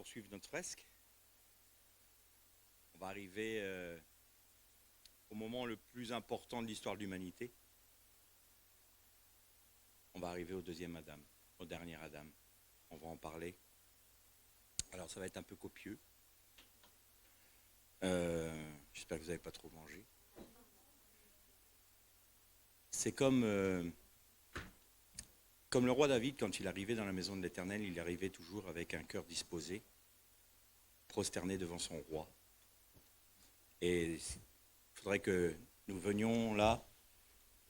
poursuivre notre fresque. On va arriver au moment le plus important de l'histoire de l'humanité. On va arriver au deuxième Adam, au dernier Adam. On va en parler. Alors ça va être un peu copieux. J'espère que vous n'avez pas trop mangé. C'est comme le roi David, quand il arrivait dans la maison de l'Éternel, il arrivait toujours avec un cœur disposé, prosterné devant son roi. Et il faudrait que nous venions là,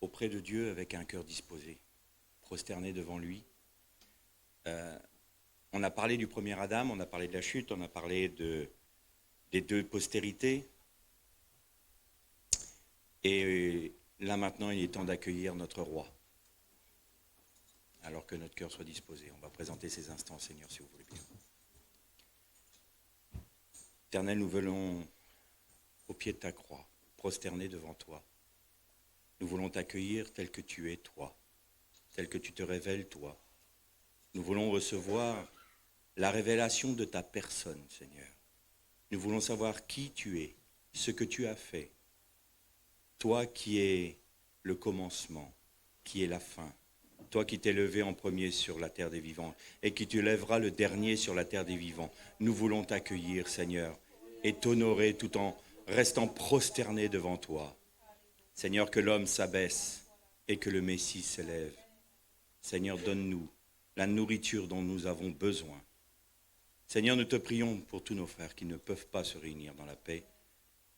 auprès de Dieu, avec un cœur disposé, prosterné devant lui. On a parlé du premier Adam, on a parlé de la chute, on a parlé des deux postérités. Et là maintenant, il est temps d'accueillir notre roi. Alors que notre cœur soit disposé. On va présenter ces instants, Seigneur, si vous voulez bien. Éternel, nous venons au pied de ta croix, prosternés devant toi. Nous voulons t'accueillir tel que tu es, toi, tel que tu te révèles, toi. Nous voulons recevoir la révélation de ta personne, Seigneur. Nous voulons savoir qui tu es, ce que tu as fait. Toi qui es le commencement, qui est la fin. Toi qui t'es levé en premier sur la terre des vivants et qui te lèveras le dernier sur la terre des vivants. Nous voulons t'accueillir, Seigneur, et t'honorer tout en restant prosterné devant toi. Seigneur, que l'homme s'abaisse et que le Messie s'élève. Seigneur, donne-nous la nourriture dont nous avons besoin. Seigneur, nous te prions pour tous nos frères qui ne peuvent pas se réunir dans la paix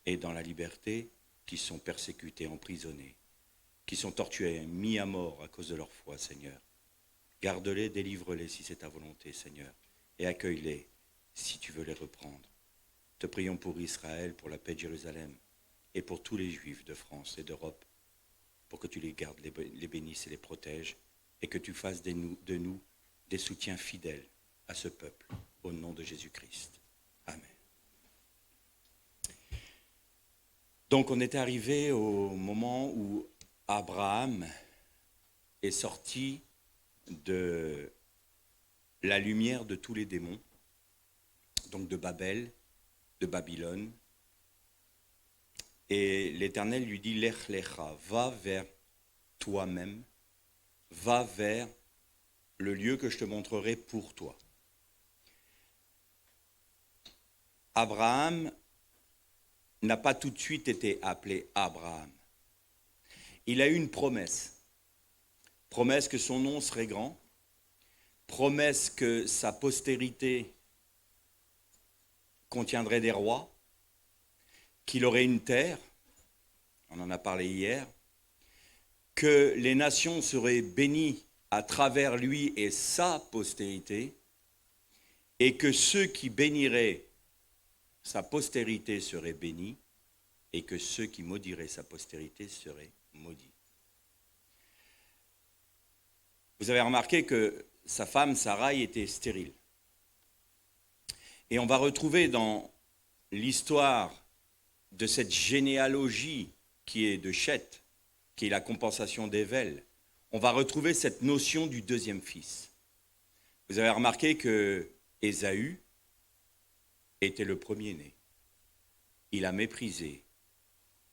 et dans la liberté, qui sont persécutés, emprisonnés, qui sont torturés, mis à mort à cause de leur foi, Seigneur. Garde-les, délivre-les si c'est ta volonté, Seigneur, et accueille-les si tu veux les reprendre. Te prions pour Israël, pour la paix de Jérusalem, et pour tous les Juifs de France et d'Europe, pour que tu les gardes, les bénisses et les protèges, et que tu fasses de nous des soutiens fidèles à ce peuple, au nom de Jésus-Christ. Amen. Donc on était arrivé au moment où Abraham est sorti de la lumière de tous les démons, donc de Babel, de Babylone. Et l'Éternel lui dit, Lech lecha, va vers toi-même, va vers le lieu que je te montrerai pour toi. Abraham n'a pas tout de suite été appelé Abraham. Il a eu une promesse. Promesse que son nom serait grand. Promesse que sa postérité contiendrait des rois. Qu'il aurait une terre. On en a parlé hier. Que les nations seraient bénies à travers lui et sa postérité. Et que ceux qui béniraient sa postérité seraient bénis. Et que ceux qui maudiraient sa postérité seraient maudits. Vous avez remarqué que sa femme, Sarai, était stérile. Et on va retrouver dans l'histoire de cette généalogie qui est de Cheth, qui est la compensation d'Ével, on va retrouver cette notion du deuxième fils. Vous avez remarqué que Ésaü était le premier-né. Il a méprisé.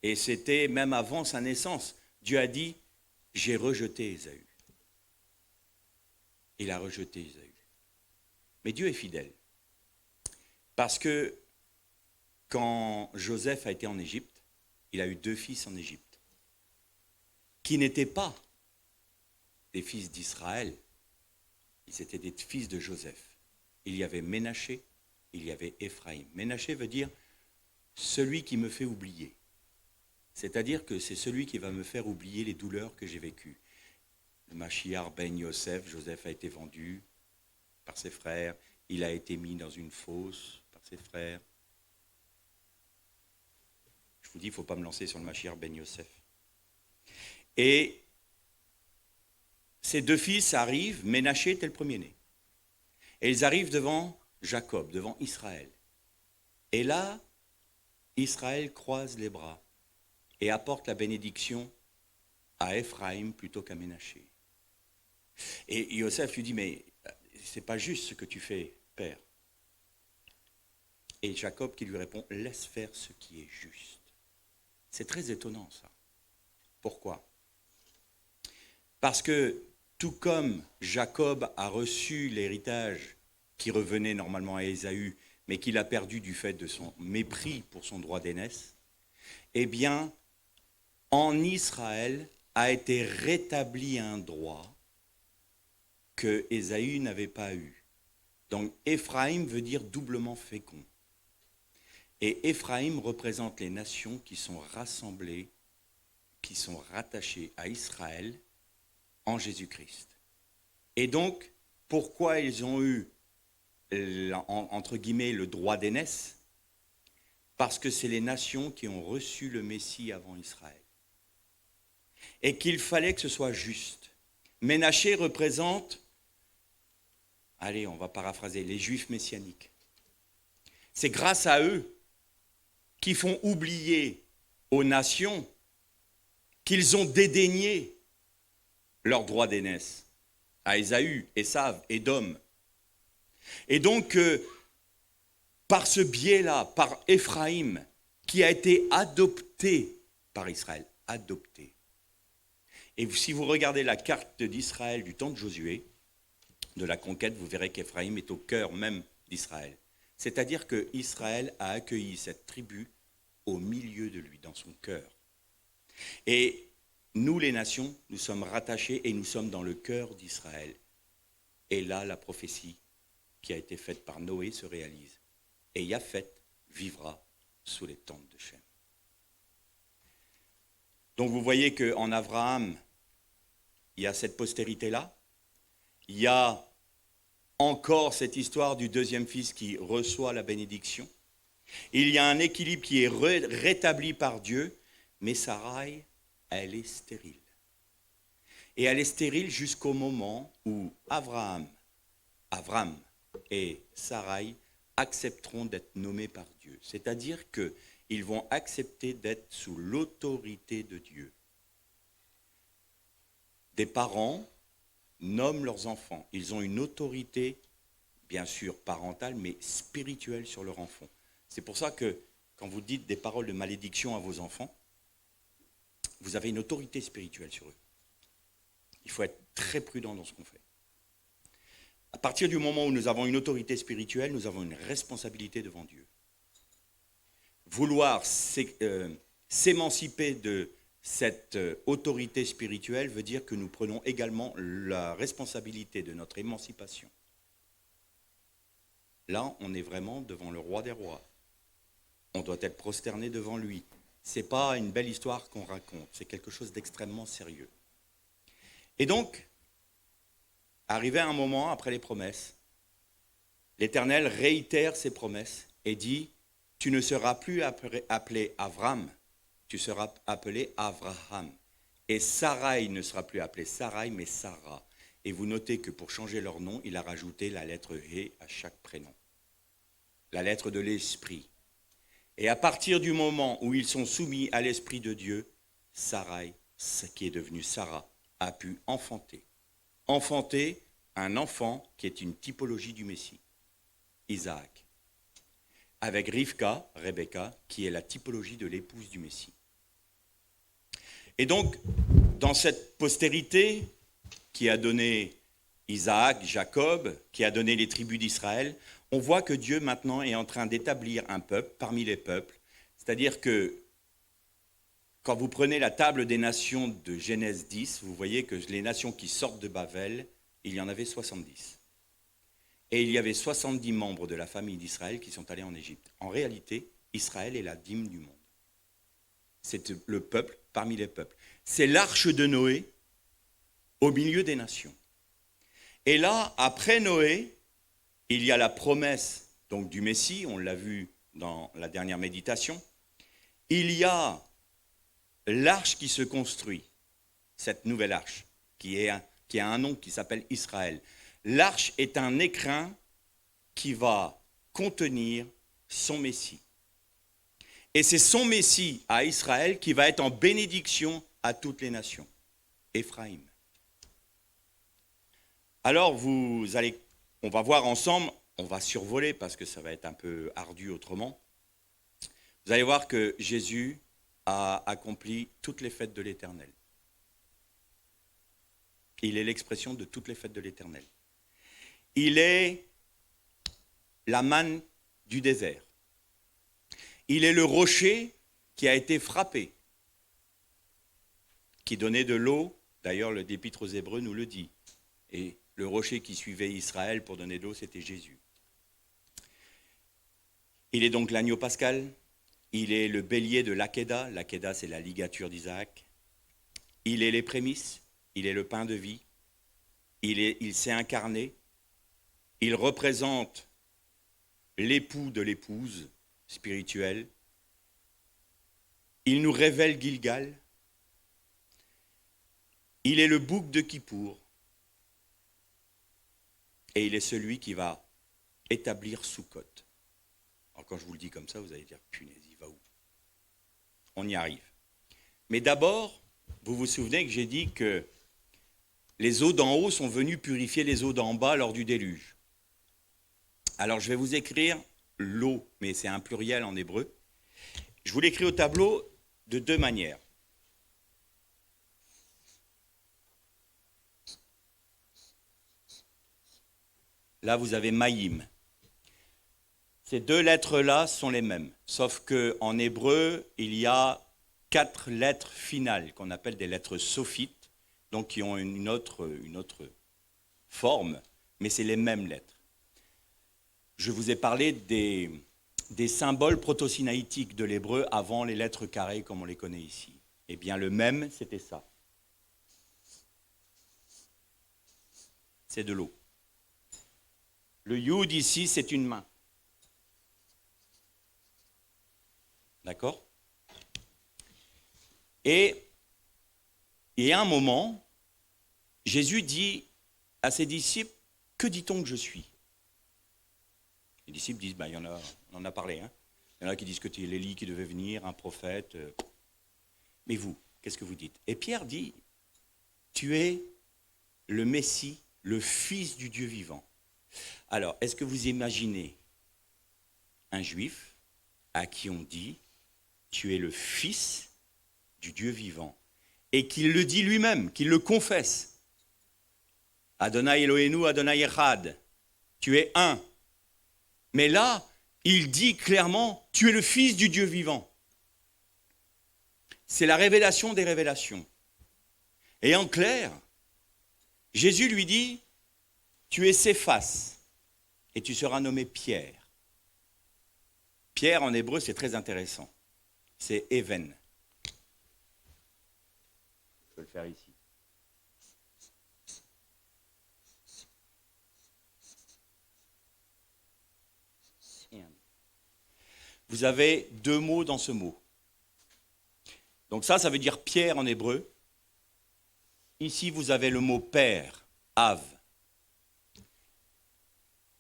Et c'était même avant sa naissance. Dieu a dit, j'ai rejeté Ésaü. Il a rejeté Ésaü. Mais Dieu est fidèle. Parce que quand Joseph a été en Égypte, il a eu 2 fils en Égypte, qui n'étaient pas des fils d'Israël, ils étaient des fils de Joseph. Il y avait Ménaché, il y avait Éphraïm. Ménaché veut dire celui qui me fait oublier. C'est-à-dire que c'est celui qui va me faire oublier les douleurs que j'ai vécues. Le Machiar ben Yosef, Joseph a été vendu par ses frères, il a été mis dans une fosse par ses frères. Je vous dis, il ne faut pas me lancer sur le Machiar ben Yosef. Et ces 2 fils arrivent, Ménaché était le premier-né. Et ils arrivent devant Jacob, devant Israël. Et là, Israël croise les bras et apporte la bénédiction à Éphraïm plutôt qu'à Ménaché. Et Yosef lui dit, mais c'est pas juste ce que tu fais, père. Et Jacob qui lui répond, laisse faire ce qui est juste. C'est très étonnant ça. Pourquoi ? Parce que tout comme Jacob a reçu l'héritage qui revenait normalement à Ésaü, mais qu'il a perdu du fait de son mépris pour son droit d'aînesse, eh bien, en Israël a été rétabli un droit que Ésaü n'avait pas eu. Donc, Éphraïm veut dire doublement fécond. Et Éphraïm représente les nations qui sont rassemblées, qui sont rattachées à Israël en Jésus-Christ. Et donc, pourquoi ils ont eu, entre guillemets, le droit d'aînesse ? Parce que c'est les nations qui ont reçu le Messie avant Israël. Et qu'il fallait que ce soit juste. Ménaché représente, allez, on va paraphraser, les Juifs messianiques. C'est grâce à eux qui font oublier aux nations qu'ils ont dédaigné leur droit d'aînesse, à Ésaü, Ésav, Édom. Et donc, par ce biais-là, par Éphraïm, qui a été adopté par Israël, adopté. Et si vous regardez la carte d'Israël du temps de Josué, de la conquête, vous verrez qu'Éphraïm est au cœur même d'Israël. C'est-à-dire qu'Israël a accueilli cette tribu au milieu de lui, dans son cœur. Et nous, les nations, nous sommes rattachés et nous sommes dans le cœur d'Israël. Et là, la prophétie qui a été faite par Noé se réalise. Et Japheth vivra sous les tentes de Shem. Donc vous voyez qu'en Abraham, il y a cette postérité-là. Il y a encore cette histoire du deuxième fils qui reçoit la bénédiction. Il y a un équilibre qui est rétabli par Dieu, mais Sarai, elle est stérile. Et elle est stérile jusqu'au moment où Avram et Sarai accepteront d'être nommés par Dieu. C'est-à-dire qu'ils vont accepter d'être sous l'autorité de Dieu. Des parents nomment leurs enfants. Ils ont une autorité, bien sûr, parentale, mais spirituelle sur leur enfant. C'est pour ça que quand vous dites des paroles de malédiction à vos enfants, vous avez une autorité spirituelle sur eux. Il faut être très prudent dans ce qu'on fait. À partir du moment où nous avons une autorité spirituelle, nous avons une responsabilité devant Dieu. Vouloir s'émanciper de cette autorité spirituelle veut dire que nous prenons également la responsabilité de notre émancipation. Là, on est vraiment devant le roi des rois. On doit être prosterné devant lui. Ce n'est pas une belle histoire qu'on raconte, c'est quelque chose d'extrêmement sérieux. Et donc, arrivé à un moment après les promesses, l'Éternel réitère ses promesses et dit, tu ne seras plus appelé Avram, tu seras appelé Avraham. Et Sarai ne sera plus appelée Sarai, mais Sarah. Et vous notez que pour changer leur nom, il a rajouté la lettre He à chaque prénom. La lettre de l'Esprit. Et à partir du moment où ils sont soumis à l'Esprit de Dieu, Sarai, ce qui est devenu Sarah, a pu enfanter. Enfanter un enfant qui est une typologie du Messie, Isaac. Avec Rivka, Rebecca, qui est la typologie de l'épouse du Messie. Et donc, dans cette postérité qui a donné Isaac, Jacob, qui a donné les tribus d'Israël, on voit que Dieu maintenant est en train d'établir un peuple parmi les peuples. C'est-à-dire que quand vous prenez la table des nations de Genèse 10, vous voyez que les nations qui sortent de Babel, il y en avait 70. Et il y avait 70 membres de la famille d'Israël qui sont allés en Égypte. En réalité, Israël est la dîme du monde. C'est le peuple parmi les peuples. C'est l'arche de Noé au milieu des nations. Et là, après Noé, il y a la promesse donc, du Messie, on l'a vu dans la dernière méditation. Il y a l'arche qui se construit, cette nouvelle arche, qui a un nom qui s'appelle Israël. L'arche est un écrin qui va contenir son Messie. Et c'est son Messie à Israël qui va être en bénédiction à toutes les nations. Éphraïm. Alors on va voir ensemble on va survoler parce que ça va être un peu ardu autrement. Vous allez voir que Jésus a accompli toutes les fêtes de l'Éternel. Il est l'expression de toutes les fêtes de l'Éternel. Il est la manne du désert. Il est le rocher qui a été frappé, qui donnait de l'eau. D'ailleurs, l'Épître aux Hébreux nous le dit. Et le rocher qui suivait Israël pour donner de l'eau, c'était Jésus. Il est donc l'agneau pascal. Il est le bélier de l'Akéda. L'Akéda, c'est la ligature d'Isaac. Il est les prémices. Il est le pain de vie. Il s'est incarné. Il représente l'époux de l'épouse spirituelle. Il nous révèle Gilgal. Il est le bouc de Kippour. Et il est celui qui va établir Soukhot. Alors quand je vous le dis comme ça, vous allez dire, punaise, il va où? On y arrive. Mais d'abord, vous vous souvenez que j'ai dit que les eaux d'en haut sont venues purifier les eaux d'en bas lors du déluge. Alors je vais vous écrire l'eau, mais c'est un pluriel en hébreu. Je vous l'écris au tableau de deux manières. Là, vous avez Maïm. Ces deux lettres-là sont les mêmes, sauf qu'en hébreu, il y a 4 lettres finales qu'on appelle des lettres sophites, donc qui ont une autre forme, mais c'est les mêmes lettres. Je vous ai parlé des symboles proto-sinaïtiques de l'hébreu avant les lettres carrées comme on les connaît ici. Eh bien, le même, c'était ça. C'est de l'eau. Le yud ici, c'est une main. D'accord? Et à un moment, Jésus dit à ses disciples, que dit-on que je suis? Les disciples disent, on en a parlé, hein. Il y en a qui disent que tu es l'Élie qui devait venir, un prophète. Mais vous, qu'est-ce que vous dites? Et Pierre dit, tu es le Messie, le Fils du Dieu vivant. Alors, est-ce que vous imaginez un juif à qui on dit, tu es le Fils du Dieu vivant, et qu'il le dit lui-même, qu'il le confesse. Adonai Eloheinu, Adonai Echad, tu es un. Mais là, il dit clairement, tu es le Fils du Dieu vivant. C'est la révélation des révélations. Et en clair, Jésus lui dit, tu es Céphas, et tu seras nommé Pierre. Pierre, en hébreu, c'est très intéressant. C'est Even. Je peux le faire ici. Vous avez 2 mots dans ce mot. Donc ça veut dire Pierre en hébreu. Ici, vous avez le mot père, Av.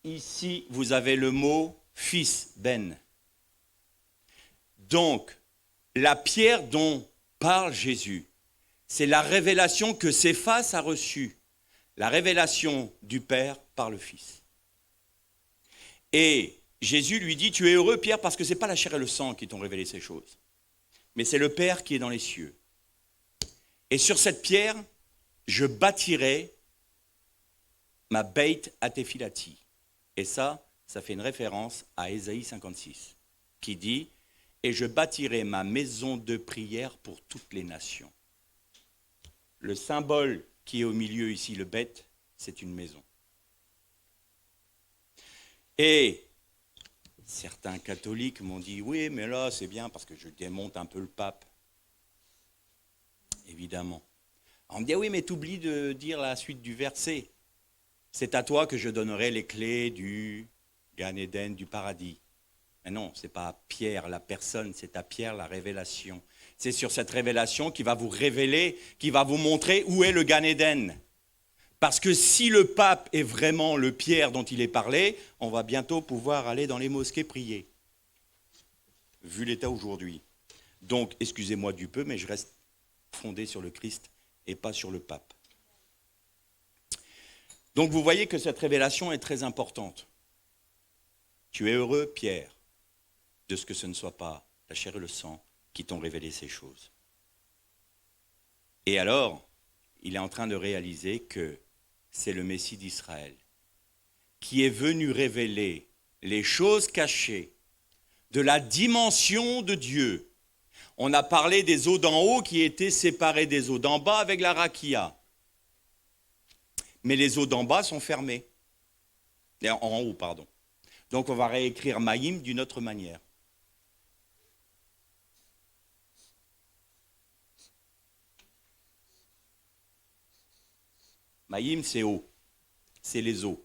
Ici, vous avez le mot fils, Ben. Donc, la pierre dont parle Jésus, c'est la révélation que Céphas a reçue, la révélation du Père par le Fils. Et Jésus lui dit, tu es heureux Pierre parce que ce n'est pas la chair et le sang qui t'ont révélé ces choses, mais c'est le Père qui est dans les cieux. Et sur cette pierre, je bâtirai ma beit atephilati. Et ça fait une référence à Ésaïe 56, qui dit, et je bâtirai ma maison de prière pour toutes les nations. Le symbole qui est au milieu ici, le bête, c'est une maison. Et certains catholiques m'ont dit, oui, mais là, c'est bien parce que je démonte un peu le pape. Évidemment. On me dit, oui, mais t'oublies de dire la suite du verset. C'est à toi que je donnerai les clés du Gan Eden, du paradis. Mais non, ce n'est pas à Pierre la personne, c'est à Pierre la révélation. C'est sur cette révélation qui va vous révéler, qui va vous montrer où est le Gan Eden. Parce que si le pape est vraiment le Pierre dont il est parlé, on va bientôt pouvoir aller dans les mosquées prier. Vu l'état aujourd'hui. Donc, excusez-moi du peu, mais je reste fondé sur le Christ et pas sur le pape. Donc vous voyez que cette révélation est très importante. Tu es heureux, Pierre, de ce que ce ne soit pas la chair et le sang qui t'ont révélé ces choses. Et alors, il est en train de réaliser que c'est le Messie d'Israël qui est venu révéler les choses cachées de la dimension de Dieu. On a parlé des eaux d'en haut qui étaient séparées des eaux d'en bas avec la rakia. Mais les eaux d'en bas sont fermées. En haut, pardon. Donc on va réécrire Maïm d'une autre manière. Maïm, c'est eau. C'est les eaux.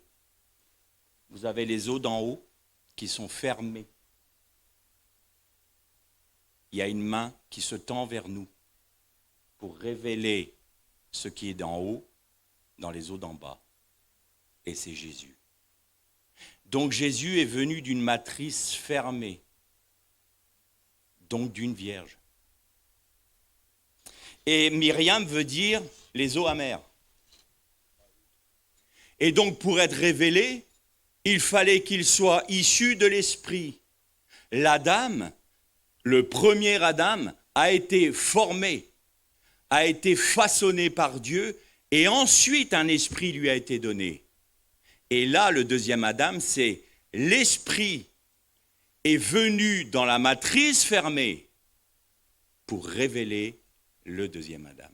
Vous avez les eaux d'en haut qui sont fermées. Il y a une main qui se tend vers nous pour révéler ce qui est d'en haut dans les eaux d'en bas. Et c'est Jésus. Donc Jésus est venu d'une matrice fermée, donc d'une vierge. Et Myriam veut dire les eaux amères. Et donc pour être révélé, il fallait qu'il soit issu de l'esprit. L'Adam, le premier Adam, a été formé, a été façonné par Dieu, et ensuite un esprit lui a été donné. Et là, le deuxième Adam, c'est l'esprit est venu dans la matrice fermée pour révéler le deuxième Adam.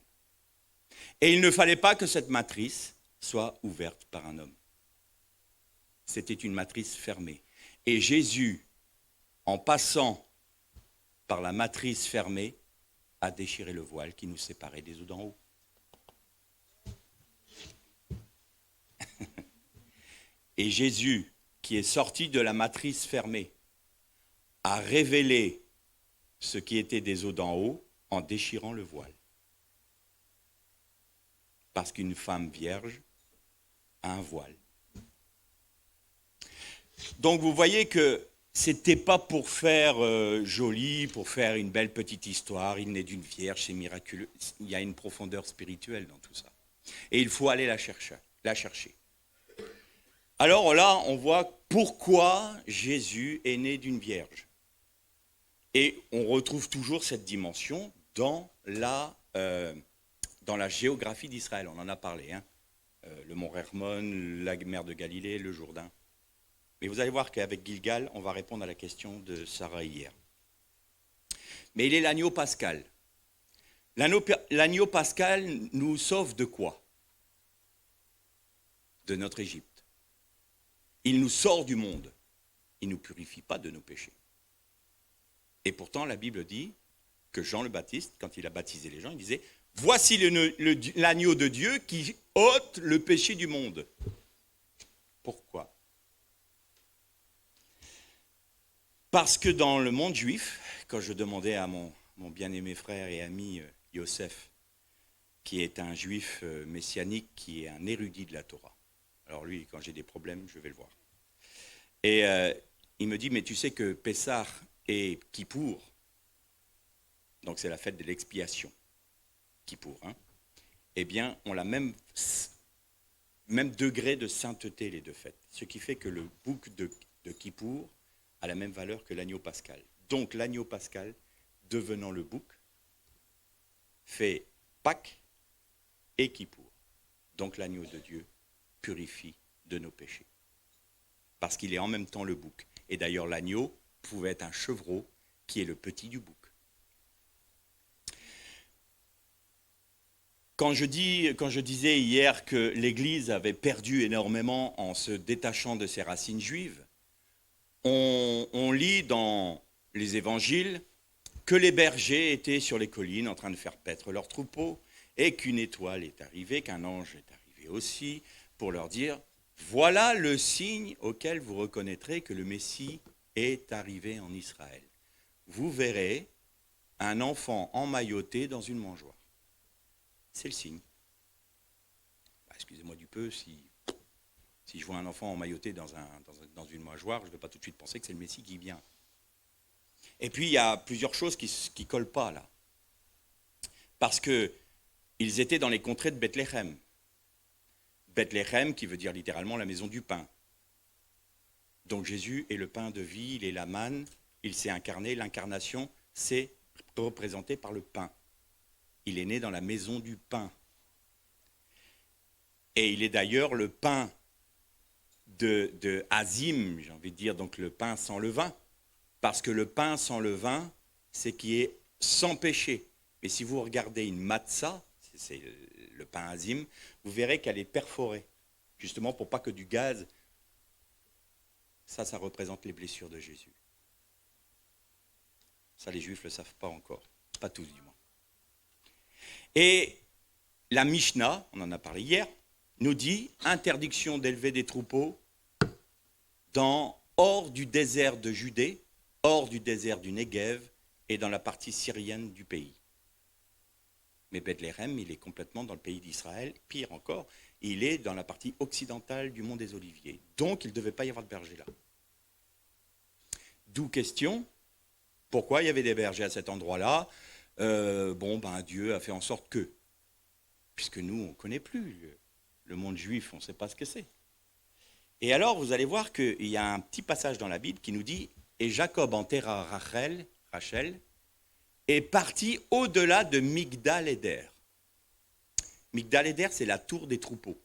Et il ne fallait pas que cette matrice soit ouverte par un homme. C'était une matrice fermée. Et Jésus, en passant par la matrice fermée, a déchiré le voile qui nous séparait des eaux d'en haut. Et Jésus, qui est sorti de la matrice fermée, a révélé ce qui était des eaux d'en haut en déchirant le voile. Parce qu'une femme vierge a un voile. Donc vous voyez que c'était pas pour faire joli, pour faire une belle petite histoire, il naît d'une vierge, c'est miraculeux. Il y a une profondeur spirituelle dans tout ça. Et il faut aller la chercher. Alors là, on voit pourquoi Jésus est né d'une vierge. Et on retrouve toujours cette dimension dans la géographie d'Israël. On en a parlé, hein. Le mont Hermon, la mer de Galilée, le Jourdain. Mais vous allez voir qu'avec Gilgal, on va répondre à la question de Sarah hier. Mais il est l'agneau pascal. L'agneau pascal nous sauve de quoi? De notre Égypte. Il nous sort du monde. Il ne nous purifie pas de nos péchés. Et pourtant, la Bible dit que Jean le Baptiste, quand il a baptisé les gens, il disait « Voici l'agneau de Dieu qui ôte le péché du monde. » Pourquoi? Parce que dans le monde juif, quand je demandais à mon bien-aimé frère et ami Yosef, qui est un juif messianique, qui est un érudit de la Torah. Alors lui, quand j'ai des problèmes, je vais le voir. Et il me dit, mais tu sais que Pessah et Kippour, donc c'est la fête de l'expiation, Kippour, hein, eh bien, ont la même degré de sainteté, les deux fêtes. Ce qui fait que le bouc de Kippour a la même valeur que l'agneau pascal. Donc l'agneau pascal, devenant le bouc, fait Pâques et Kippour. Donc l'agneau de Dieu purifie de nos péchés. Parce qu'il est en même temps le bouc. Et d'ailleurs l'agneau pouvait être un chevreau qui est le petit du bouc. Quand je disais hier que l'Église avait perdu énormément en se détachant de ses racines juives, on lit dans les évangiles que les bergers étaient sur les collines en train de faire paître leurs troupeaux et qu'une étoile est arrivée, qu'un ange est arrivé aussi pour leur dire « Voilà le signe auquel vous reconnaîtrez que le Messie est arrivé en Israël. Vous verrez un enfant emmailloté dans une mangeoire. » C'est le signe. Excusez-moi du peu, si je vois un enfant emmailloté dans une mangeoire, je ne vais pas tout de suite penser que c'est le Messie qui vient. Et puis, il y a plusieurs choses qui ne collent pas là. Parce qu'ils étaient dans les contrées de Bethléem. Bethléem, qui veut dire littéralement la maison du pain. Donc Jésus est le pain de vie, il est la manne, il s'est incarné. L'incarnation, c'est représenté par le pain. Il est né dans la maison du pain. Et il est d'ailleurs le pain de Azim, j'ai envie de dire, donc le pain sans levain. Parce que le pain sans levain, c'est qui est sans péché. Mais si vous regardez une matzah, c'est le pain Azim, vous verrez qu'elle est perforée, justement pour pas que du gaz. Ça représente les blessures de Jésus. Ça, les Juifs ne le savent pas encore. Pas tous, du moins. Et la Mishnah, on en a parlé hier, nous dit interdiction d'élever des troupeaux hors du désert de Judée, hors du désert du Negev et dans la partie syrienne du pays. Mais Bethléem, il est complètement dans le pays d'Israël. Pire encore, il est dans la partie occidentale du mont des Oliviers. Donc, il ne devait pas y avoir de berger là. D'où question, pourquoi il y avait des bergers à cet endroit-là? Dieu a fait en sorte que, puisque nous, on ne connaît plus le monde juif, on ne sait pas ce que c'est. Et alors, vous allez voir qu'il y a un petit passage dans la Bible qui nous dit « Et Jacob enterra Rachel, est parti au-delà de Migdal-Éder. » Migdal-Éder, c'est la tour des troupeaux,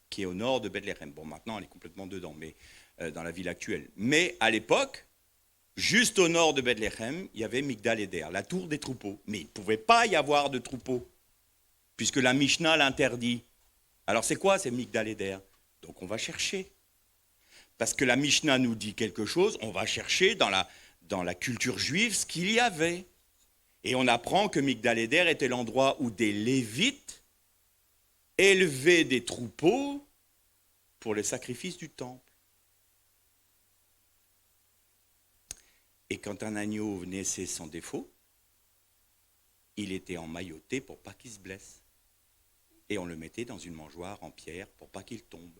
qui est au nord de Bethléem. Bon, maintenant, elle est complètement dedans, mais dans la ville actuelle. Mais à l'époque, juste au nord de Bethléem, il y avait Migdal-Éder, la tour des troupeaux. Mais il ne pouvait pas y avoir de troupeaux, puisque la Mishnah l'interdit. Alors c'est quoi ces Migdal-Éder? Donc on va chercher. Parce que la Mishnah nous dit quelque chose, on va chercher dans la culture juive ce qu'il y avait. Et on apprend que Migdal-Éder était l'endroit où des Lévites élevaient des troupeaux pour les sacrifices du temple. Et quand un agneau naissait sans défaut, il était emmailloté pour pas qu'il se blesse. Et on le mettait dans une mangeoire en pierre pour pas qu'il tombe.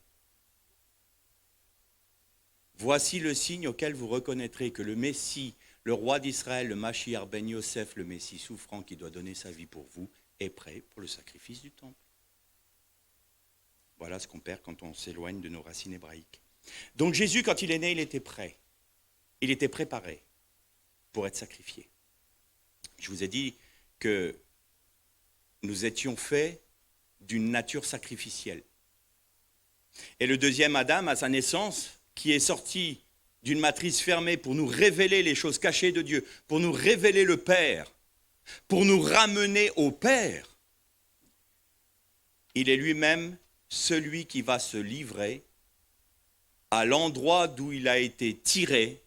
Voici le signe auquel vous reconnaîtrez que le Messie, le roi d'Israël, le Mashiach ben Yosef, le Messie souffrant qui doit donner sa vie pour vous, est prêt pour le sacrifice du temple. Voilà ce qu'on perd quand on s'éloigne de nos racines hébraïques. Donc Jésus, quand il est né, il était prêt. Il était préparé pour être sacrifié. Je vous ai dit que nous étions faits d'une nature sacrificielle. Et le deuxième Adam, à sa naissance, qui est sorti d'une matrice fermée pour nous révéler les choses cachées de Dieu, pour nous révéler le Père, pour nous ramener au Père, il est lui-même celui qui va se livrer à l'endroit d'où il a été tiré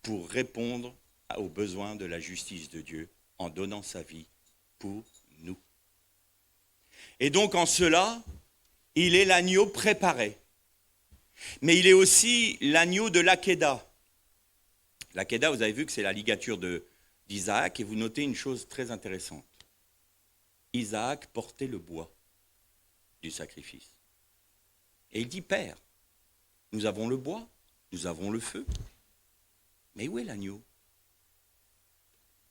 pour répondre aux besoins de la justice de Dieu en donnant sa vie pour nous. Et donc en cela, il est l'agneau préparé. Mais il est aussi l'agneau de l'Akéda. L'Akéda, vous avez vu que c'est la ligature d'Isaac, et vous notez une chose très intéressante. Isaac portait le bois du sacrifice. Et il dit, Père, nous avons le bois, nous avons le feu, mais où est l'agneau?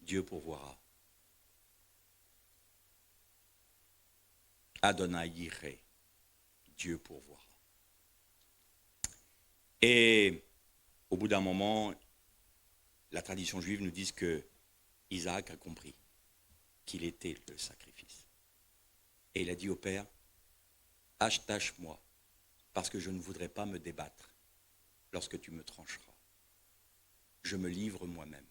Dieu pourvoira. Adonai Yireh, Dieu pourvoira. Et au bout d'un moment, la tradition juive nous dit que Isaac a compris qu'il était le sacrifice. Et il a dit au Père, attache-moi, parce que je ne voudrais pas me débattre lorsque tu me trancheras. Je me livre moi-même,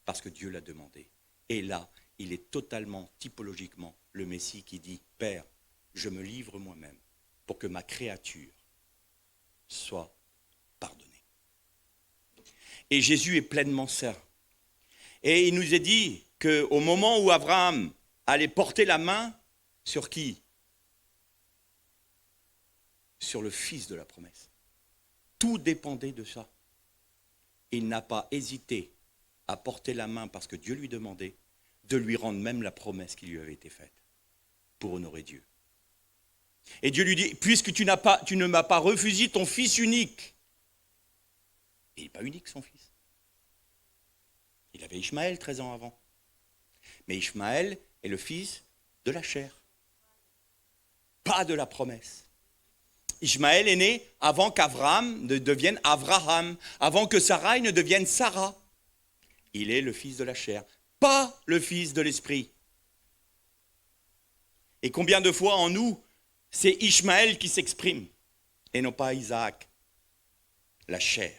parce que Dieu l'a demandé. Et là, il est totalement, typologiquement, le Messie qui dit, Père, je me livre moi-même pour que ma créature soit pardonnée. Et Jésus est pleinement ça. Et il nous est dit qu'au moment où Abraham allait porter la main, sur qui? Sur le fils de la promesse. Tout dépendait de ça. Il n'a pas hésité à porter la main parce que Dieu lui demandait de lui rendre même la promesse qui lui avait été faite pour honorer Dieu. Et Dieu lui dit, puisque tu ne m'as pas refusé ton fils unique. Et il n'est pas unique son fils. Il avait Ishmaël 13 ans avant. Mais Ishmaël est le fils de la chair, pas de la promesse. Ishmaël est né avant qu'Avram ne devienne Avraham, avant que Sarai ne devienne Sarah. Il est le fils de la chair, pas le fils de l'esprit. Et combien de fois en nous, c'est Ishmaël qui s'exprime et non pas Isaac, la chair.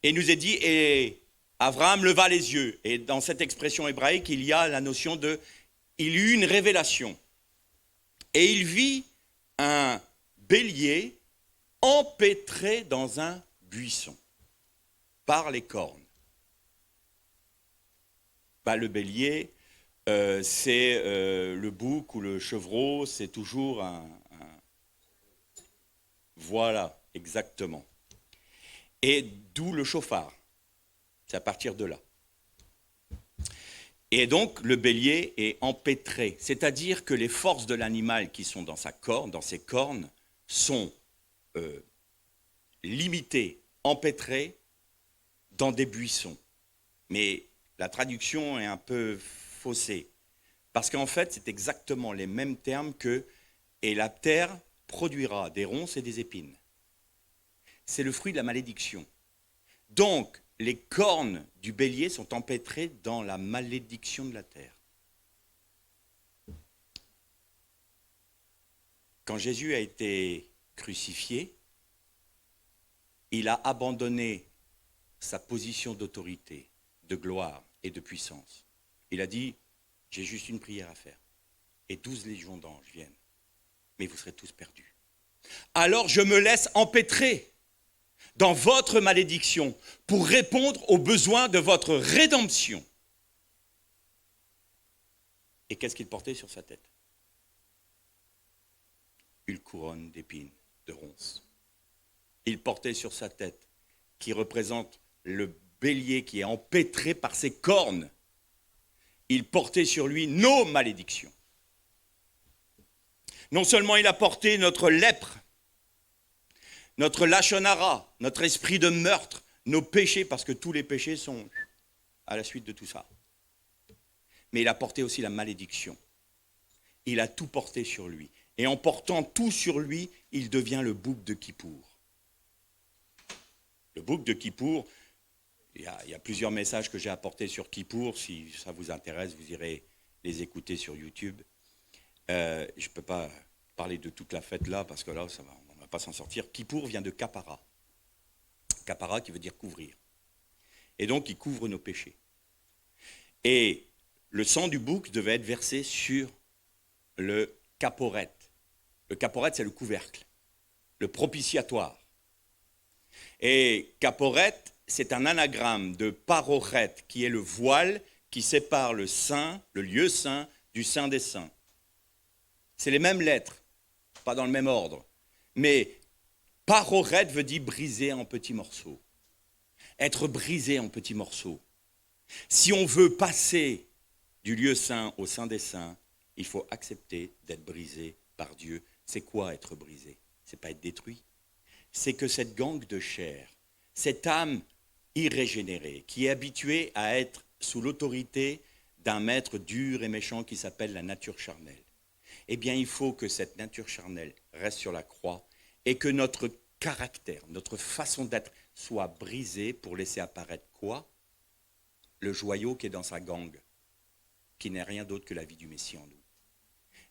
Et il nous est dit, et Abraham leva les yeux. Et dans cette expression hébraïque, il y a la notion de, il eut une révélation. Et il vit un bélier empêtré dans un buisson par les cornes. Le bélier, c'est le bouc ou le chevreau, c'est toujours Voilà, exactement. Et d'où le chauffard. C'est à partir de là. Et donc, le bélier est empêtré. C'est-à-dire que les forces de l'animal qui sont dans ses cornes, sont limitées, empêtrées dans des buissons. Mais la traduction est un peu faussée. Parce qu'en fait, c'est exactement les mêmes termes que « et la terre produira des ronces et des épines ». C'est le fruit de la malédiction. Donc, les cornes du bélier sont empêtrées dans la malédiction de la terre. Quand Jésus a été crucifié, il a abandonné sa position d'autorité, de gloire et de puissance. Il a dit, j'ai juste une prière à faire. Et 12 légions d'anges viennent. Mais vous serez tous perdus. Alors je me laisse empêtrer dans votre malédiction pour répondre aux besoins de votre rédemption. Et qu'est-ce qu'il portait sur sa tête? Une couronne d'épines, de ronces. Il portait sur sa tête, qui représente le bélier qui est empêtré par ses cornes. Il portait sur lui nos malédictions. Non seulement il a porté notre lèpre, notre lachonara, notre esprit de meurtre, nos péchés, parce que tous les péchés sont à la suite de tout ça. Mais il a porté aussi la malédiction. Il a tout porté sur lui. Et en portant tout sur lui, il devient le bouc de Kippour. Le bouc de Kippour, il y a plusieurs messages que j'ai apportés sur Kippour. Si ça vous intéresse, vous irez les écouter sur YouTube. Je ne peux pas parler de toute la fête là, parce que là, on ne va pas s'en sortir. Kippour vient de Kapara. Kapara qui veut dire couvrir. Et donc, il couvre nos péchés. Et le sang du bouc devait être versé sur le caporet. Le caporet, c'est le couvercle, le propitiatoire. Et caporet, c'est un anagramme de parochet, qui est le voile qui sépare le saint, le lieu saint, du saint des saints. C'est les mêmes lettres, pas dans le même ordre. Mais parochet veut dire briser en petits morceaux. Être brisé en petits morceaux. Si on veut passer du lieu saint au saint des saints, il faut accepter d'être brisé par Dieu. C'est quoi être brisé? C'est pas être détruit. C'est que cette gangue de chair, cette âme irrégénérée, qui est habituée à être sous l'autorité d'un maître dur et méchant qui s'appelle la nature charnelle, eh bien il faut que cette nature charnelle reste sur la croix et que notre caractère, notre façon d'être soit brisée pour laisser apparaître quoi? Le joyau qui est dans sa gangue, qui n'est rien d'autre que la vie du Messie en nous.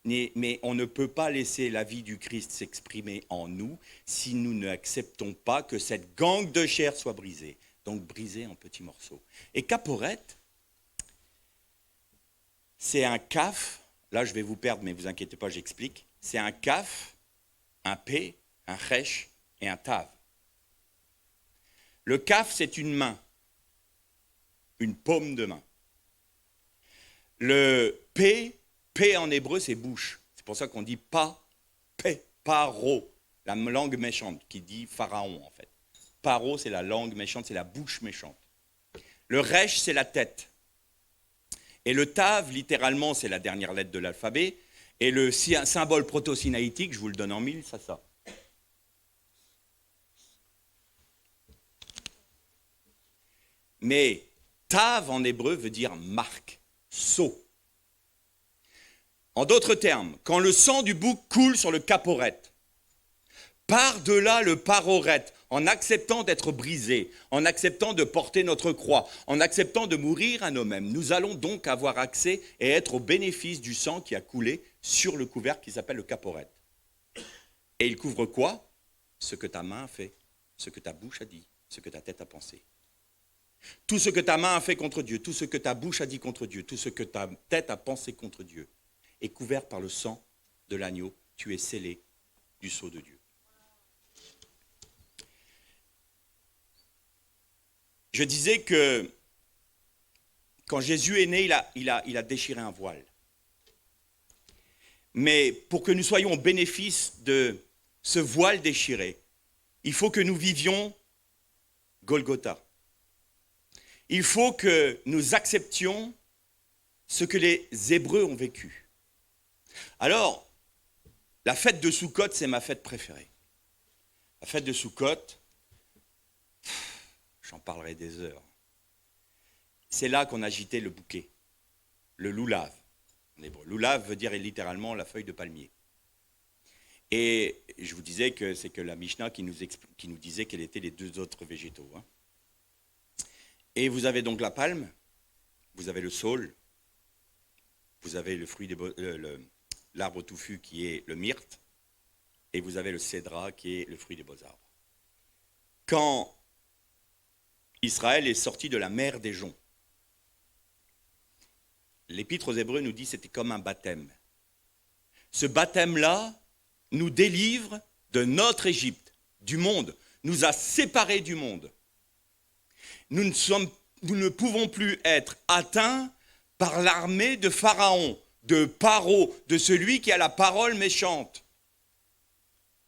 Mais on ne peut pas laisser la vie du Christ s'exprimer en nous si nous n'acceptons pas que cette gangue de chair soit brisée, donc brisée en petits morceaux. Et caporet, c'est un kaf, là je vais vous perdre mais vous inquiétez pas, j'explique, c'est un kaf, un p, un resh et un tav. Le kaf, c'est une main, une paume de main. Le p en hébreu, c'est bouche. C'est pour ça qu'on dit pas, P, paro, la langue méchante, qui dit pharaon en fait. Paro, c'est la langue méchante, c'est la bouche méchante. Le resh, c'est la tête. Et le tav, littéralement, c'est la dernière lettre de l'alphabet. Et le symbole proto-sinaïtique, je vous le donne en mille, c'est ça. Mais tav en hébreu veut dire marque, sceau. En d'autres termes, quand le sang du bouc coule sur le caporette, par-delà le parorette, en acceptant d'être brisé, en acceptant de porter notre croix, en acceptant de mourir à nous-mêmes, nous allons donc avoir accès et être au bénéfice du sang qui a coulé sur le couvercle qui s'appelle le caporette. Et il couvre quoi? Ce que ta main a fait, ce que ta bouche a dit, ce que ta tête a pensé. Tout ce que ta main a fait contre Dieu, tout ce que ta bouche a dit contre Dieu, tout ce que ta tête a pensé contre Dieu, est couvert par le sang de l'agneau. Tu es scellé du sceau de Dieu. Je disais que quand Jésus est né, il a déchiré un voile. Mais pour que nous soyons au bénéfice de ce voile déchiré, il faut que nous vivions Golgotha. Il faut que nous acceptions ce que les Hébreux ont vécu. Alors, la fête de Soukhot, c'est ma fête préférée. La fête de Soukhot, j'en parlerai des heures. C'est là qu'on agitait le bouquet, le loulav en hébreu. Loulav veut dire littéralement la feuille de palmier. Et je vous disais que c'est que la Mishnah qui nous disait quels étaient les deux autres végétaux. Et vous avez donc la palme, vous avez le saule, vous avez le fruit l'arbre touffu qui est le myrte, et vous avez le cédra qui est le fruit des beaux arbres. Quand Israël est sorti de la mer des joncs, l'Épître aux Hébreux nous dit que c'était comme un baptême. Ce baptême-là nous délivre de notre Égypte, du monde, nous a séparés du monde. Nous ne pouvons plus être atteints par l'armée de Pharaon, de Paro, de celui qui a la parole méchante,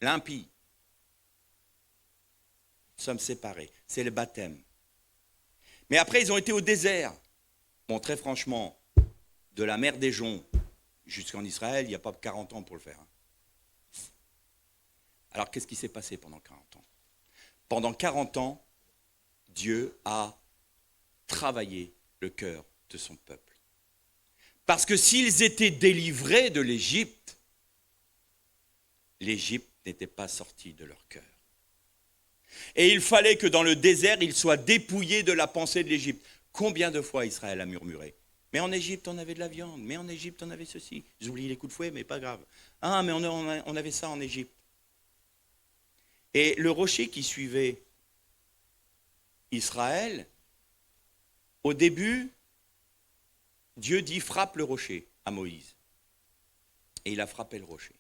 l'impie. Nous sommes séparés, c'est le baptême. Mais après, ils ont été au désert. Bon, très franchement, de la mer des joncs jusqu'en Israël, il n'y a pas 40 ans pour le faire. Alors, qu'est-ce qui s'est passé pendant 40 ans? Pendant 40 ans, Dieu a travaillé le cœur de son peuple. Parce que s'ils étaient délivrés de l'Égypte, l'Égypte n'était pas sortie de leur cœur. Et il fallait que dans le désert, ils soient dépouillés de la pensée de l'Égypte. Combien de fois Israël a murmuré? Mais en Égypte, on avait de la viande. Mais en Égypte, on avait ceci. J'oublie les coups de fouet, mais pas grave. Ah, mais on avait ça en Égypte. Et le rocher qui suivait Israël, au début, Dieu dit « frappe le rocher » à Moïse. Et il a frappé le rocher.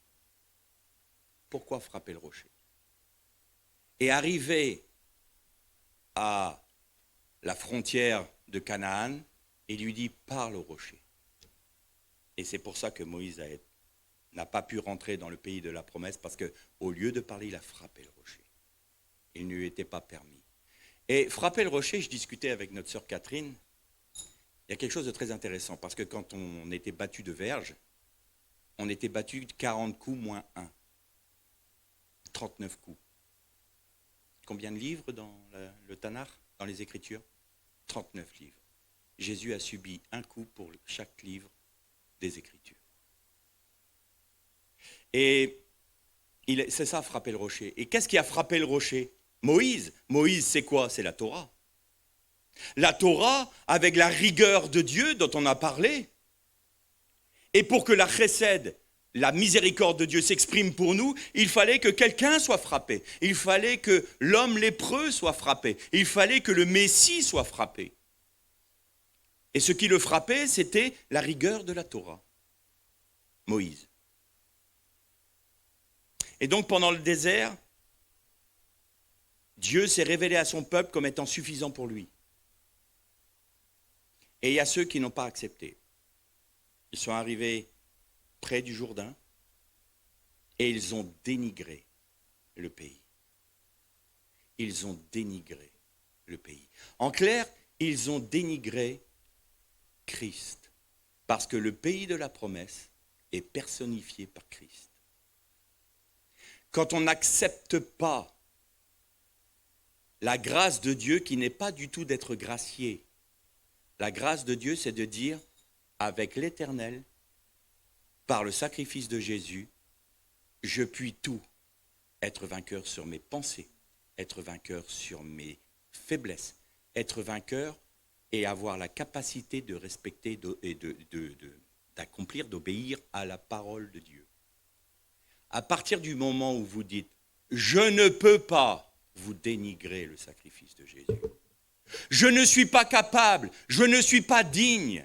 Pourquoi frapper le rocher? Et arrivé à la frontière de Canaan, il lui dit « parle au rocher ». Et c'est pour ça que Moïse n'a pas pu rentrer dans le pays de la promesse, parce qu'au lieu de parler, il a frappé le rocher. Il ne lui était pas permis. Et frapper le rocher, je discutais avec notre sœur Catherine, il y a quelque chose de très intéressant, parce que quand on était battu de verge, on était battu de 40 coups moins 1. 39 coups. Combien de livres dans le Tanakh, dans les Écritures? 39 livres. Jésus a subi un coup pour chaque livre des Écritures. Et c'est ça, frapper le rocher. Et qu'est-ce qui a frappé le rocher? Moïse. Moïse, c'est quoi? C'est la Torah. La Torah, avec la rigueur de Dieu dont on a parlé. Et pour que la chesed, la miséricorde de Dieu s'exprime pour nous, il fallait que quelqu'un soit frappé. Il fallait que l'homme lépreux soit frappé. Il fallait que le Messie soit frappé. Et ce qui le frappait, c'était la rigueur de la Torah. Moïse. Et donc pendant le désert, Dieu s'est révélé à son peuple comme étant suffisant pour lui. Et il y a ceux qui n'ont pas accepté. Ils sont arrivés près du Jourdain et ils ont dénigré le pays. Ils ont dénigré le pays. En clair, ils ont dénigré Christ. Parce que le pays de la promesse est personnifié par Christ. Quand on n'accepte pas la grâce de Dieu, qui n'est pas du tout d'être gracié, la grâce de Dieu, c'est de dire, avec l'Éternel, par le sacrifice de Jésus, je puis tout être vainqueur sur mes pensées, être vainqueur sur mes faiblesses, être vainqueur et avoir la capacité de respecter et d'accomplir, d'obéir à la parole de Dieu. À partir du moment où vous dites « je ne peux pas », vous dénigrez le sacrifice de Jésus. Je ne suis pas capable, je ne suis pas digne.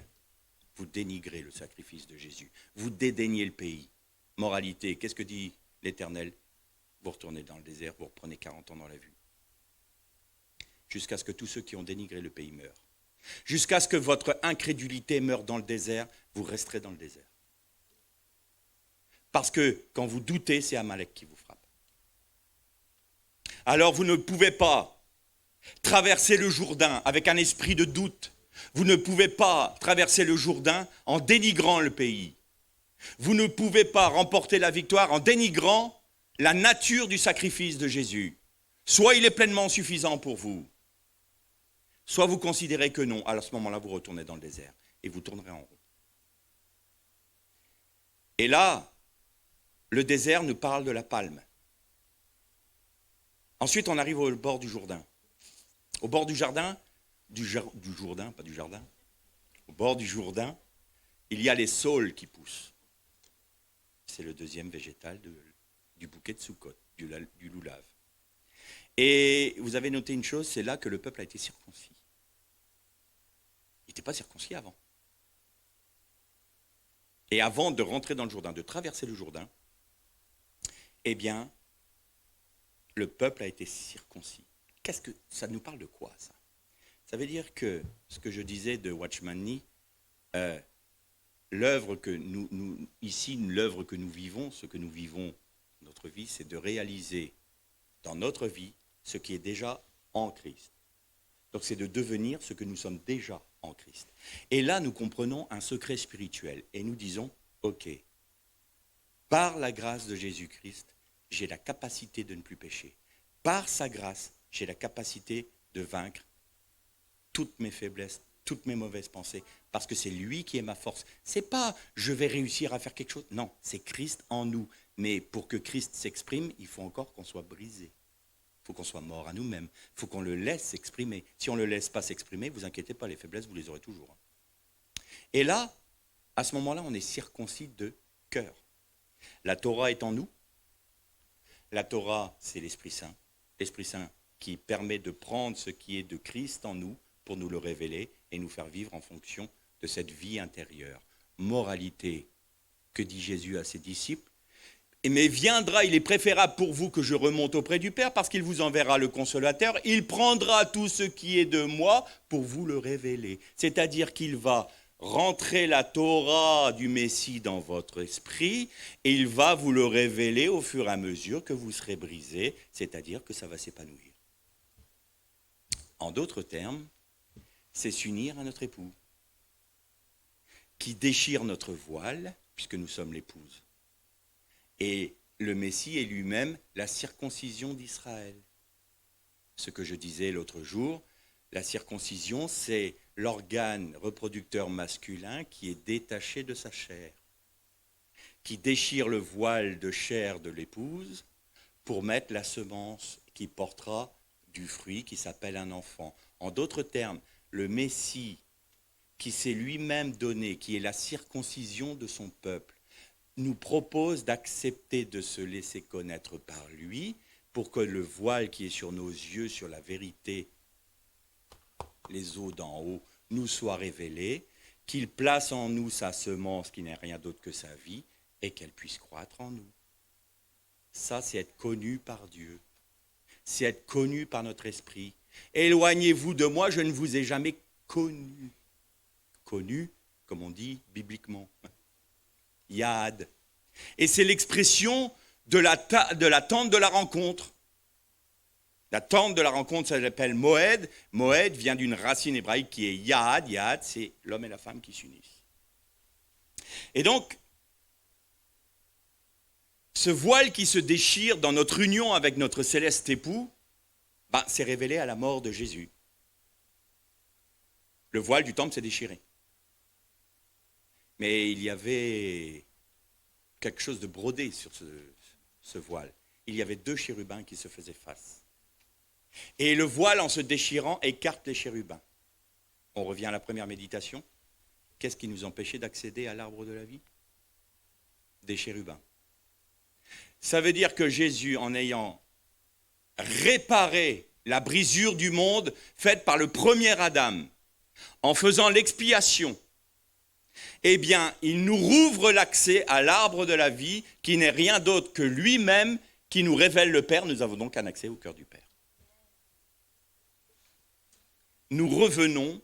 Vous dénigrez le sacrifice de Jésus. Vous dédaignez le pays. Moralité, qu'est-ce que dit l'Éternel? Vous retournez dans le désert, vous reprenez 40 ans dans la vue. Jusqu'à ce que tous ceux qui ont dénigré le pays meurent. Jusqu'à ce que votre incrédulité meure dans le désert, vous resterez dans le désert. Parce que quand vous doutez, c'est Amalek qui vous frappe. Alors vous ne pouvez pas traverser le Jourdain avec un esprit de doute. Vous ne pouvez pas traverser le Jourdain en dénigrant le pays. Vous ne pouvez pas remporter la victoire en dénigrant la nature du sacrifice de Jésus. Soit il est pleinement suffisant pour vous, soit vous considérez que non. Alors à ce moment-là, vous retournez dans le désert et vous tournerez en rond. Et là, le désert nous parle de la palme. Ensuite, on arrive au bord du Jourdain. Au bord du Jourdain, au bord du Jourdain, il y a les saules qui poussent. C'est le deuxième végétal du bouquet de Sukkot, du loulav. Et vous avez noté une chose, c'est là que le peuple a été circoncis. Il n'était pas circoncis avant. Et avant de rentrer dans le Jourdain, de traverser le Jourdain, eh bien, le peuple a été circoncis. Qu'est-ce que ça nous parle de quoi, ça? Ça veut dire que, ce que je disais de Watchman Nee, l'œuvre que ici, l'œuvre que nous vivons, ce que nous vivons dans notre vie, c'est de réaliser dans notre vie ce qui est déjà en Christ. Donc c'est de devenir ce que nous sommes déjà en Christ. Et là, nous comprenons un secret spirituel et nous disons, ok, par la grâce de Jésus-Christ, j'ai la capacité de ne plus pécher. Par sa grâce, j'ai la capacité de vaincre toutes mes faiblesses, toutes mes mauvaises pensées, parce que c'est lui qui est ma force. C'est pas je vais réussir à faire quelque chose. Non, c'est Christ en nous. Mais pour que Christ s'exprime, il faut encore qu'on soit brisé. Il faut qu'on soit mort à nous-mêmes. Il faut qu'on le laisse s'exprimer. Si on ne le laisse pas s'exprimer, vous inquiétez pas, les faiblesses, vous les aurez toujours. Et là, à ce moment-là, on est circoncis de cœur. La Torah est en nous. La Torah, c'est l'Esprit Saint. L'Esprit Saint qui permet de prendre ce qui est de Christ en nous pour nous le révéler et nous faire vivre en fonction de cette vie intérieure. Moralité, que dit Jésus à ses disciples? Mais viendra, il est préférable pour vous que je remonte auprès du Père parce qu'il vous enverra le Consolateur. Il prendra tout ce qui est de moi pour vous le révéler. C'est-à-dire qu'il va rentrer la Torah du Messie dans votre esprit et il va vous le révéler au fur et à mesure que vous serez brisé, c'est-à-dire que ça va s'épanouir. En d'autres termes, c'est s'unir à notre époux, qui déchire notre voile, puisque nous sommes l'épouse. Et le Messie est lui-même la circoncision d'Israël. Ce que je disais l'autre jour, la circoncision, c'est l'organe reproducteur masculin qui est détaché de sa chair, qui déchire le voile de chair de l'épouse pour mettre la semence qui portera du fruit qui s'appelle un enfant. En d'autres termes, le Messie qui s'est lui-même donné, qui est la circoncision de son peuple, nous propose d'accepter de se laisser connaître par lui pour que le voile qui est sur nos yeux, sur la vérité, les eaux d'en haut, nous soit révélé, qu'il place en nous sa semence qui n'est rien d'autre que sa vie et qu'elle puisse croître en nous. Ça, c'est être connu par Dieu. C'est être connu par notre esprit. Éloignez-vous de moi, je ne vous ai jamais connu. Connu, comme on dit bibliquement. Yad. Et c'est l'expression de la tente de la rencontre. La tente de la rencontre, ça s'appelle Moed. Moed vient d'une racine hébraïque qui est Yad. Yad, c'est l'homme et la femme qui s'unissent. Et donc, ce voile qui se déchire dans notre union avec notre céleste époux, c'est révélé à la mort de Jésus. Le voile du temple s'est déchiré. Mais il y avait quelque chose de brodé sur ce voile. Il y avait 2 chérubins qui se faisaient face. Et le voile, en se déchirant, écarte les chérubins. On revient à la première méditation. Qu'est-ce qui nous empêchait d'accéder à l'arbre de la vie? Des chérubins. Ça veut dire que Jésus, en ayant réparé la brisure du monde faite par le premier Adam, en faisant l'expiation, eh bien, il nous rouvre l'accès à l'arbre de la vie, qui n'est rien d'autre que lui-même, qui nous révèle le Père. Nous avons donc un accès au cœur du Père. Nous revenons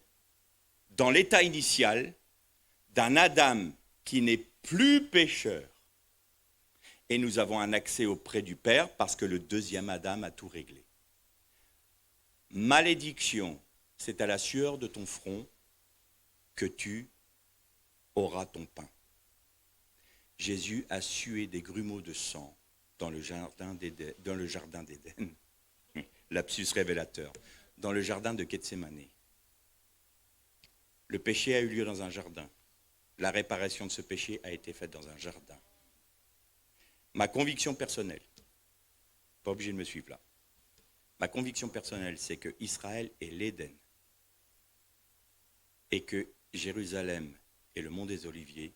dans l'état initial d'un Adam qui n'est plus pécheur. Et nous avons un accès auprès du Père parce que le deuxième Adam a tout réglé. Malédiction, c'est à la sueur de ton front que tu auras ton pain. Jésus a sué des grumeaux de sang dans le jardin d'Éden. Lapsus révélateur. Dans le jardin de Gethsémani. Le péché a eu lieu dans un jardin. La réparation de ce péché a été faite dans un jardin. Ma conviction personnelle, pas obligé de me suivre là, ma conviction personnelle, c'est que Israël est l'Éden et que Jérusalem et le mont des Oliviers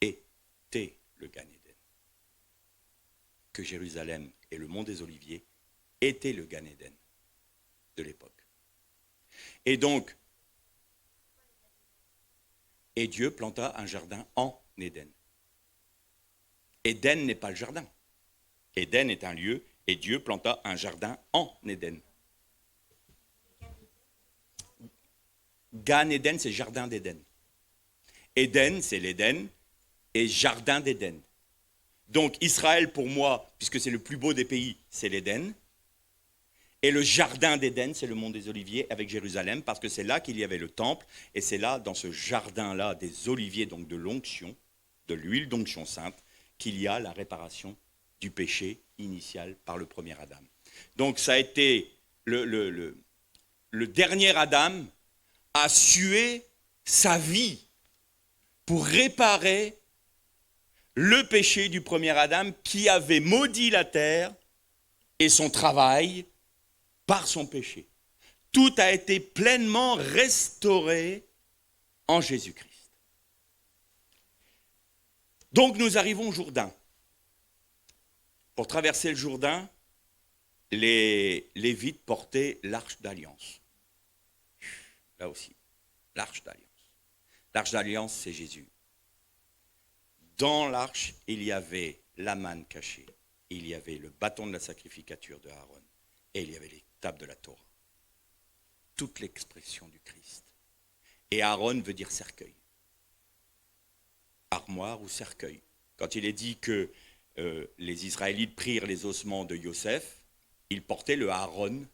étaient le Gan Éden. Que Jérusalem et le mont des Oliviers étaient le Gan Éden de l'époque. Et donc, et Dieu planta un jardin en Éden. Éden n'est pas le jardin. Éden est un lieu et Dieu planta un jardin en Éden. Gan Éden, c'est jardin d'Éden. Éden, c'est l'Éden et jardin d'Éden. Donc Israël, pour moi, puisque c'est le plus beau des pays, c'est l'Éden. Et le jardin d'Éden, c'est le mont des Oliviers avec Jérusalem, parce que c'est là qu'il y avait le temple, et c'est là, dans ce jardin-là, des oliviers, donc de l'onction, de l'huile d'onction sainte, qu'il y a la réparation du péché initial par le premier Adam. Donc ça a été le dernier Adam a sué sa vie pour réparer le péché du premier Adam qui avait maudit la terre et son travail par son péché. Tout a été pleinement restauré en Jésus-Christ. Donc nous arrivons au Jourdain. Pour traverser le Jourdain, les Lévites portaient l'arche d'alliance. Là aussi, l'arche d'alliance. L'arche d'alliance, c'est Jésus. Dans l'arche, il y avait la manne cachée. Il y avait le bâton de la sacrificature de Aaron. Et il y avait les tables de la Torah. Toute l'expression du Christ. Et Aaron veut dire cercueil. Armoire ou cercueil. Quand il est dit que les Israélites prirent les ossements de Yosef, ils portaient le Aaron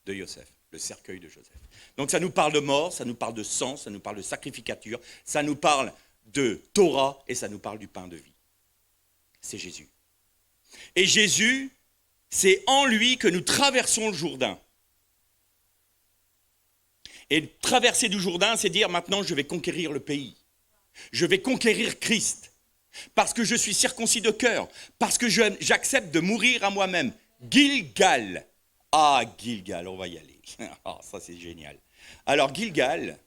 de Yosef, le cercueil de Joseph. Donc ça nous parle de mort, ça nous parle de sang, ça nous parle de sacrificature, ça nous parle de Torah et ça nous parle du pain de vie. C'est Jésus. Et Jésus, c'est en lui que nous traversons le Jourdain. Et traverser du Jourdain, c'est dire maintenant je vais conquérir le pays. Je vais conquérir Christ. Parce que je suis circoncis de cœur. Parce que j'accepte de mourir à moi-même. Gilgal. Ah, Gilgal, on va y aller. Ah, ça c'est génial. Alors Gilgal,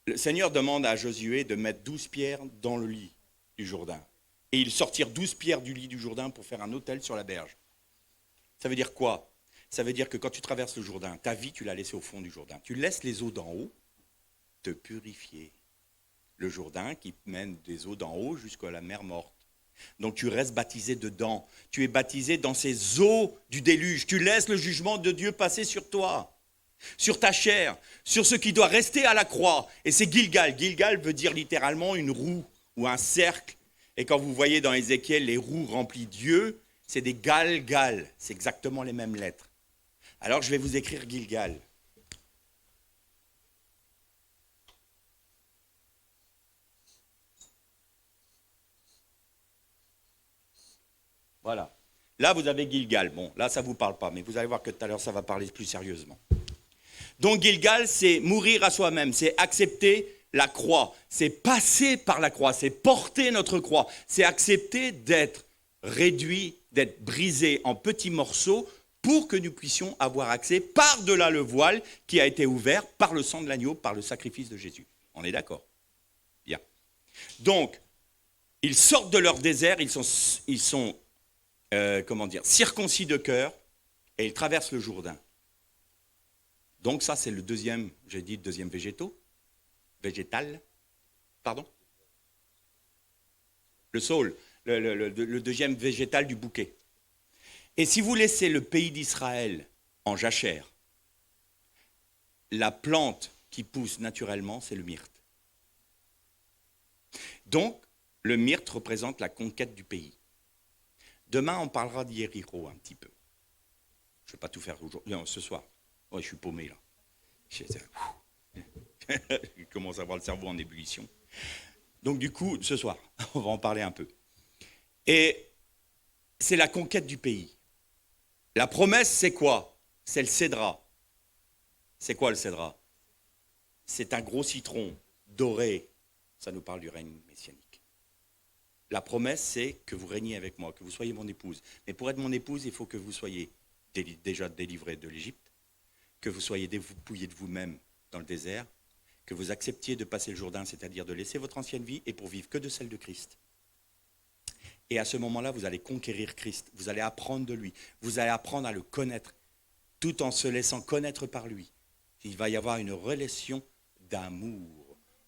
le Seigneur demande à Josué de mettre 12 pierres dans le lit du Jourdain. Et ils sortirent 12 pierres du lit du Jourdain pour faire un autel sur la berge. Ça veut dire quoi? Ça veut dire que quand tu traverses le Jourdain, ta vie, tu l'as laissée au fond du Jourdain. Tu laisses les eaux d'en haut te purifier. Le Jourdain qui mène des eaux d'en haut jusqu'à la mer morte. Donc tu restes baptisé dedans. Tu es baptisé dans ces eaux du déluge. Tu laisses le jugement de Dieu passer sur toi, sur ta chair, sur ce qui doit rester à la croix. Et c'est Gilgal. Gilgal veut dire littéralement une roue ou un cercle. Et quand vous voyez dans Ézéchiel les roues remplies d'yeux, c'est des Galgal. C'est exactement les mêmes lettres. Alors je vais vous écrire Gilgal. Voilà. Là, vous avez Gilgal. Bon, là, ça ne vous parle pas, mais vous allez voir que tout à l'heure, ça va parler plus sérieusement. Donc, Gilgal, c'est mourir à soi-même, c'est accepter la croix, c'est passer par la croix, c'est porter notre croix, c'est accepter d'être réduit, d'être brisé en petits morceaux pour que nous puissions avoir accès par-delà le voile qui a été ouvert par le sang de l'agneau, par le sacrifice de Jésus. On est d'accord? Bien. Donc, ils sortent de leur désert, ils sont circoncis de cœur, et ils traversent le Jourdain. Donc ça, c'est le deuxième végétal, pardon? Le saule, le deuxième végétal du bouquet. Et si vous laissez le pays d'Israël en jachère, la plante qui pousse naturellement, c'est le myrte. Donc, le myrte représente la conquête du pays. Demain, on parlera d'Yéricho un petit peu. Je ne vais pas tout faire aujourd'hui, non, ce soir. Ouais, je suis paumé là. Je commence à avoir le cerveau en ébullition. Donc du coup, ce soir, on va en parler un peu. Et c'est la conquête du pays. La promesse, c'est quoi? C'est le cédra. C'est quoi le cédra? C'est un gros citron doré. Ça nous parle du règne messianique. La promesse, c'est que vous régniez avec moi, que vous soyez mon épouse. Mais pour être mon épouse, il faut que vous soyez déjà délivré de l'Égypte, que vous soyez dépouillé de vous-même dans le désert, que vous acceptiez de passer le Jourdain, c'est-à-dire de laisser votre ancienne vie et pour vivre que de celle de Christ. Et à ce moment-là, vous allez conquérir Christ, vous allez apprendre de lui, vous allez apprendre à le connaître, tout en se laissant connaître par lui. Il va y avoir une relation d'amour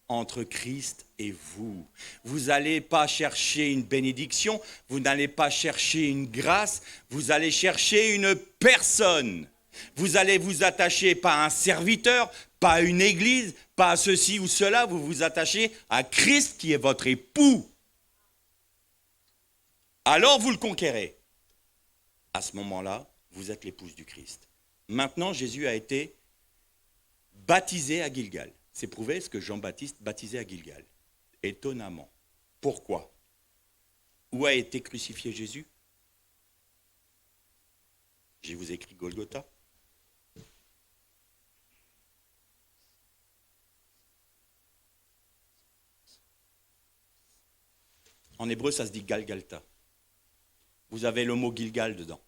entre Christ et vous. Vous n'allez pas chercher une bénédiction, vous n'allez pas chercher une grâce, vous allez chercher une personne. Vous allez vous attacher pas à un serviteur, pas à une église, pas à ceci ou cela, vous vous attachez à Christ qui est votre époux. Alors vous le conquérez. À ce moment-là, vous êtes l'épouse du Christ. Maintenant, Jésus a été baptisé à Gilgal. C'est prouvé ce que Jean-Baptiste baptisé à Gilgal. Étonnamment. Pourquoi? Où a été crucifié Jésus? Je vous ai écrit Golgotha. En hébreu, ça se dit Galgalta. Vous avez le mot Gilgal dedans.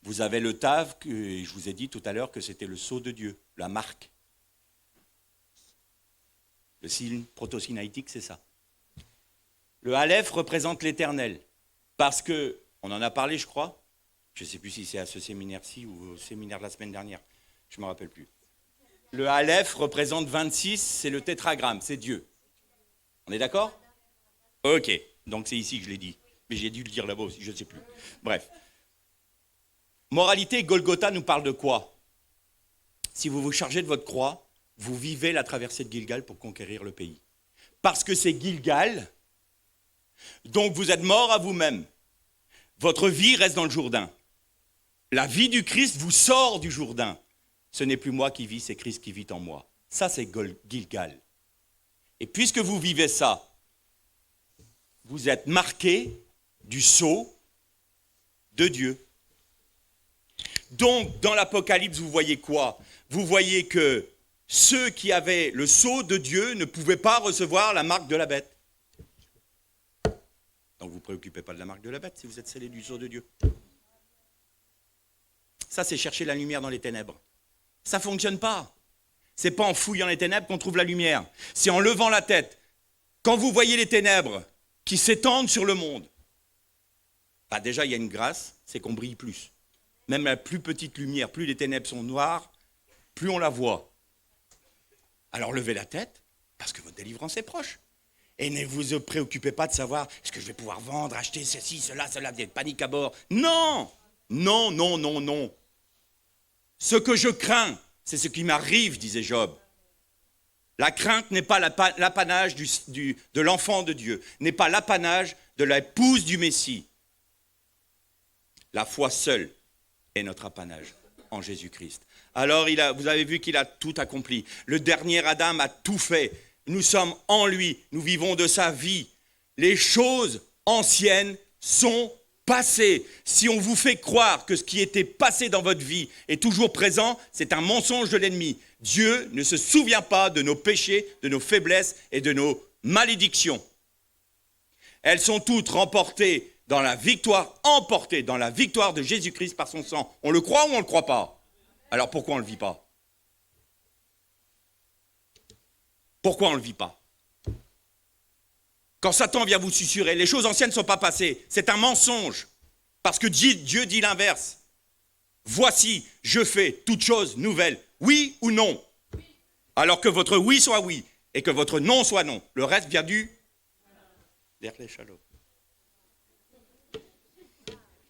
Vous avez le Tav, que je vous ai dit tout à l'heure que c'était le sceau de Dieu, la marque. Le signe proto-sinaïtique, c'est ça. Le Aleph représente l'éternel, parce que, on en a parlé, je crois, je ne sais plus si c'est à ce séminaire-ci ou au séminaire de la semaine dernière, je ne me rappelle plus. Le Aleph représente 26, c'est le tétragramme, c'est Dieu. On est d'accord? Ok, donc c'est ici que je l'ai dit, mais j'ai dû le dire là-bas aussi, je ne sais plus. Bref. Moralité, Golgotha nous parle de quoi? Si vous vous chargez de votre croix, vous vivez la traversée de Gilgal pour conquérir le pays. Parce que c'est Gilgal, donc vous êtes mort à vous-même. Votre vie reste dans le Jourdain. La vie du Christ vous sort du Jourdain. Ce n'est plus moi qui vis, c'est Christ qui vit en moi. Ça, c'est Gilgal. Et puisque vous vivez ça, vous êtes marqué du sceau de Dieu. Donc, dans l'Apocalypse, vous voyez quoi? Vous voyez que ceux qui avaient le sceau de Dieu ne pouvaient pas recevoir la marque de la bête. Donc, vous ne vous préoccupez pas de la marque de la bête si vous êtes scellés du sceau de Dieu. Ça, c'est chercher la lumière dans les ténèbres. Ça ne fonctionne pas. Ce n'est pas en fouillant les ténèbres qu'on trouve la lumière. C'est en levant la tête. Quand vous voyez les ténèbres qui s'étendent sur le monde, bah déjà, il y a une grâce, c'est qu'on brille plus. Même la plus petite lumière, plus les ténèbres sont noires, plus on la voit. Alors levez la tête, parce que votre délivrance est proche. Et ne vous préoccupez pas de savoir, est-ce que je vais pouvoir vendre, acheter ceci, cela, vous êtes panique à bord. Non, non, non, non, non. Ce que je crains, c'est ce qui m'arrive, disait Job. La crainte n'est pas l'apanage de l'enfant de Dieu, n'est pas l'apanage de l'épouse du Messie. La foi seule est notre apanage en Jésus-Christ. Alors, vous avez vu qu'il a tout accompli. Le dernier Adam a tout fait. Nous sommes en lui. Nous vivons de sa vie. Les choses anciennes sont passé, si on vous fait croire que ce qui était passé dans votre vie est toujours présent, c'est un mensonge de l'ennemi. Dieu ne se souvient pas de nos péchés, de nos faiblesses et de nos malédictions. Elles sont toutes emportées dans la victoire de Jésus-Christ par son sang. On le croit ou on ne le croit pas? Alors pourquoi on ne le vit pas? Pourquoi on ne le vit pas? Quand Satan vient vous susurrer, les choses anciennes ne sont pas passées. C'est un mensonge. Parce que Dieu dit l'inverse. Voici, je fais toutes choses nouvelles. Oui ou non? Alors que votre oui soit oui et que votre non soit non. Le reste vient du... Derrière les chalots.